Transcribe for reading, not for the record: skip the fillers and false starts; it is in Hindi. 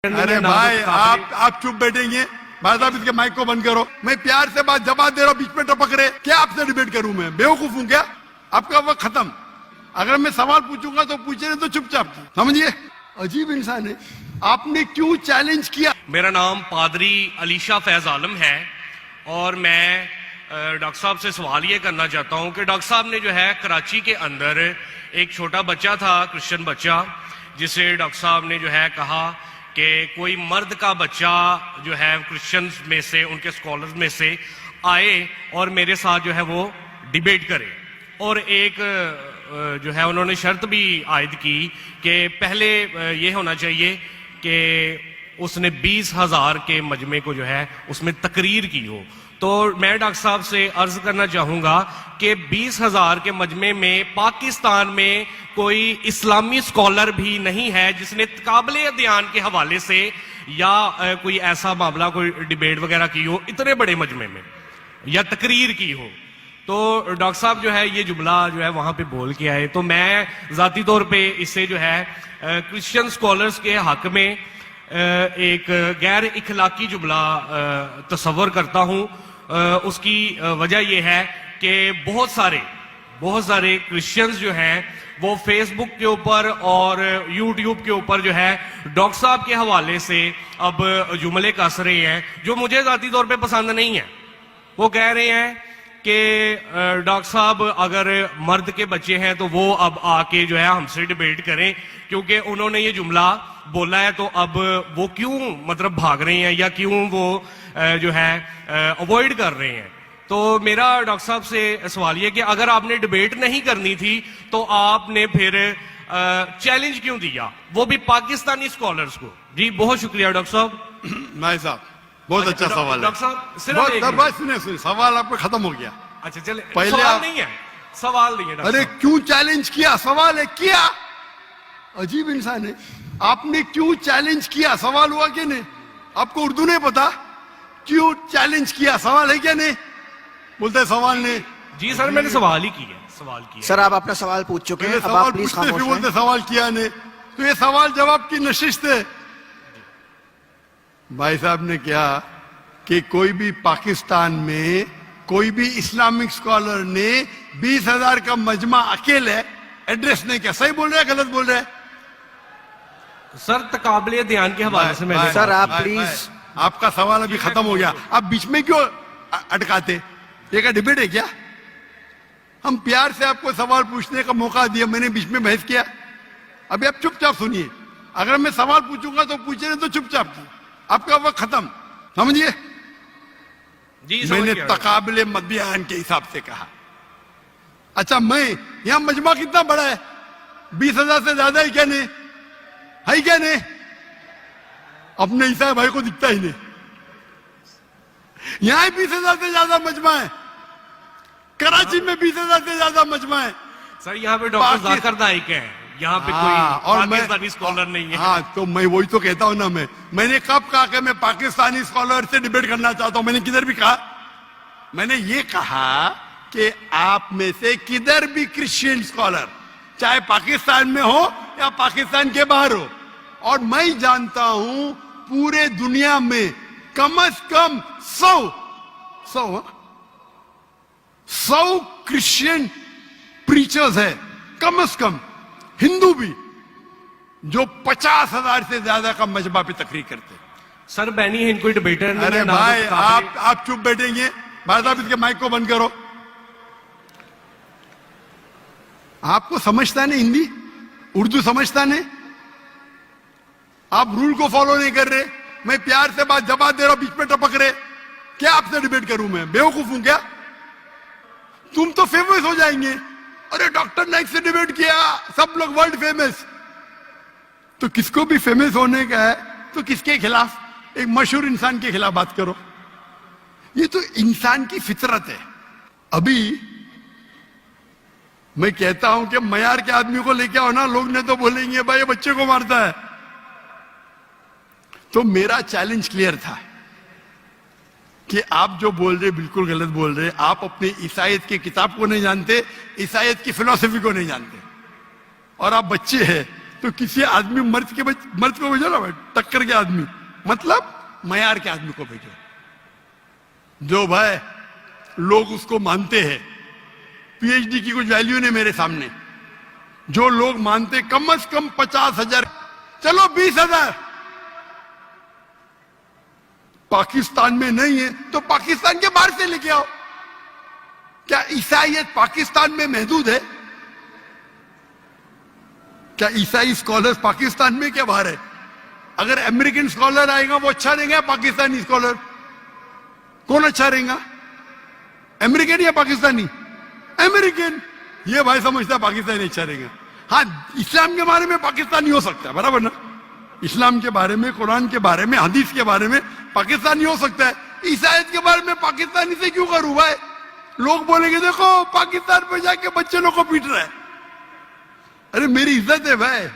अरे भाई आप चुप बैठेंगे? भाई साहब इसके माइक को बंद करो। मैं प्यार से बात जवाब दे रहा हूँ, बीच में टपक रहे। क्या आपसे डिबेट करूं? मैं बेवकूफ हूं क्या? आपका वक्त खत्म। अगर मैं सवाल पूछूंगा तो पूछे नहीं तो चुपचाप, समझिए। अजीब इंसान है। आपने क्यों चैलेंज किया? मेरा नाम पादरी अलीशा फैज आलम है और मैं डॉक्टर साहब से सवाल ये करना चाहता हूँ कि डॉक्टर साहब ने जो है कराची के अंदर एक छोटा बच्चा था, क्रिश्चियन बच्चा, जिसे डॉक्टर साहब ने जो है कहा कि कोई मर्द का बच्चा जो है क्रिश्चियंस में से, उनके स्कॉलर्स में से आए और मेरे साथ जो है वो डिबेट करे। और एक जो है उन्होंने शर्त भी आयद की कि पहले ये होना चाहिए कि उसने 20,000 के मजमे को जो है उसमें तकरीर की हो। तो मैं डॉक्टर साहब से अर्ज करना चाहूंगा कि 20,000 के मजमे में पाकिस्तान में कोई इस्लामी स्कॉलर भी नहीं है जिसने काबिल अध्ययन के हवाले से या कोई ऐसा मामला, कोई डिबेट वगैरह की हो इतने बड़े मजमे में या तकरीर की हो। तो डॉक्टर साहब जो है ये जुमला जो है वहां पे बोल के आए, तो मैं जाती तौर पे इससे जो है क्रिश्चियन स्कॉलर्स के हक में एक गैर इखलाकी जुमला तस्वर करता हूं। उसकी वजह यह है कि बहुत सारे क्रिश्चियंस जो हैं वो फेसबुक के ऊपर और यूट्यूब के ऊपर जो है डॉक्टर साहब के हवाले से अब जुमले कस रहे हैं जो मुझे जाती तौर पे पसंद नहीं है। वो कह रहे हैं कि डॉक्टर साहब अगर मर्द के बच्चे हैं तो वो अब आके जो है हमसे डिबेट करें, क्योंकि उन्होंने ये जुमला बोला है। तो अब वो क्यों मतलब भाग रहे हैं या क्यों वो जो है अवॉइड कर रहे हैं। तो मेरा डॉक्टर साहब से सवाल ये कि अगर आपने डिबेट नहीं करनी थी तो आपने फिर चैलेंज क्यों दिया, वो भी पाकिस्तानी स्कॉलर्स को? जी बहुत शुक्रिया डॉक्टर साहब। भाई साहब बहुत अच्छा सवाल है। डॉक्टर साहब सुने सवाल आपका खत्म हो गया। अच्छा चले, पहले सवाल नहीं है, सवाल नहीं है। अरे क्यों चैलेंज किया? सवाल है किया। अजीब इंसान है। आपने क्यों चैलेंज किया? सवाल हुआ कि नहीं? आपको उर्दू नहीं पता? क्यों चैलेंज किया? सवाल है क्या? नहीं बोलते सवाल नहीं। जी सर मैंने सवाल ही किया, सवाल किया। सर आप अपना सवाल पूछ चुके हैं, अब आप प्लीज खामोश बोलते सवाल किया नहीं। तो ये सवाल जवाब की नशिश है। भाई साहब ने कहा कि कोई भी पाकिस्तान में कोई भी इस्लामिक स्कॉलर ने 20,000 का मजमा अकेले एड्रेस नहीं किया। सही बोल रहे हैं गलत बोल रहे हैं? सर तकाबले ध्यान के हवाले से मैंने। सर आप प्लीज, आपका सवाल अभी खत्म हो गया, आप बीच में क्यों अटकाते? ये क्या डिबेट है क्या? हम प्यार से आपको सवाल पूछने का मौका दिया, मैंने बीच में बहस किया? अभी आप चुपचाप सुनिए। अगर मैं सवाल पूछूंगा तो पूछे नहीं तो चुपचाप, आपका वक्त खत्म, समझिए। मैंने तकाबले बयान के हिसाब से कहा। अच्छा मैं यहां मजमा कितना बड़ा है? 20,000 से ज्यादा है क्या? नहीं है क्या? नहीं अपने ईसा भाई को दिखता ही नहीं। यहां 20,000 से ज्यादा मजमा है, कराची में 20,000 से ज्यादा मजमा है। सर यहाँ पे डॉक्टर जाकिर नाइक है, यहाँ पे कोई और पाकिस्तानी स्कॉलर नहीं है। हाँ तो मैं वही तो कहता हूं ना। मैंने कब कहा कि मैं पाकिस्तानी स्कॉलर से डिबेट करना चाहता हूं? मैंने किधर भी कहा? मैंने ये कहा कि आप में से किधर भी क्रिश्चियन स्कॉलर, चाहे पाकिस्तान में हो या पाकिस्तान के बाहर हो, और मैं जानता हूं पूरे दुनिया में कम से कम 100 क्रिश्चियन प्रीचर्स है, कम से कम हिंदू भी, जो 50,000 से ज्यादा का मजमा पे तकरीर करते। सर बैनी है इनको डिबेटर। अरे भाई आप चुप बैठेंगे? भाई साहब इसके माइक को बंद करो। आपको समझता नहीं हिंदी, उर्दू समझता नहीं, आप रूल को फॉलो नहीं कर रहे। मैं प्यार से बात जवाब दे रहा हूं, बीच में टपक रहे। क्या आपसे डिबेट करूं? मैं बेवकूफ हूं क्या? तुम तो फेमस हो जाएंगे। अरे डॉक्टर नाइक से डिबेट किया, सब लोग वर्ल्ड फेमस। तो किसको भी फेमस होने का है तो किसके खिलाफ? एक मशहूर इंसान के खिलाफ बात करो। ये तो इंसान की फितरत है। अभी मैं कहता हूं कि मयार के आदमी को लेके आओ ना, लोग ने तो बोलेंगे भाई ये बच्चे को मारता है। तो मेरा चैलेंज क्लियर था कि आप जो बोल रहे बिल्कुल गलत बोल रहे। आप अपने ईसाईयत की किताब को नहीं जानते, ईसाईयत की फिलॉसफी को नहीं जानते, और आप बच्चे हैं तो किसी आदमी मर्द को भेजो ना भाई, टक्कर के आदमी, मतलब मयार के आदमी को भेजो, जो भाई लोग उसको मानते हैं। पीएचडी की कुछ वैल्यू नहीं मेरे सामने। जो लोग मानते कम से कम 50,000, चलो 20,000, पाकिस्तान में नहीं है तो पाकिस्तान के बाहर से लेके आओ। क्या ईसाईयत पाकिस्तान में महदूद है? क्या ईसाई स्कॉलर्स पाकिस्तान में क्या बाहर है? अगर अमेरिकन स्कॉलर आएगा वो अच्छा रहेगा, पाकिस्तानी स्कॉलर कौन अच्छा रहेगा? अमेरिकन या पाकिस्तानी? अमेरिकन। ये भाई समझता है पाकिस्तानी अच्छा रहेगा। हाँ, इस्लाम के बारे में पाकिस्तानी हो सकता है, बराबर ना? इस्लाम के बारे में, कुरान के बारे में, हदीस के बारे में पाकिस्तानी हो सकता है। ईसाईयत के बारे में पाकिस्तानी से क्यों करूं भाई? लोग बोलेंगे देखो पाकिस्तान में जाके बच्चे लोग को पीट रहा है। अरे मेरी इज्जत है भाई,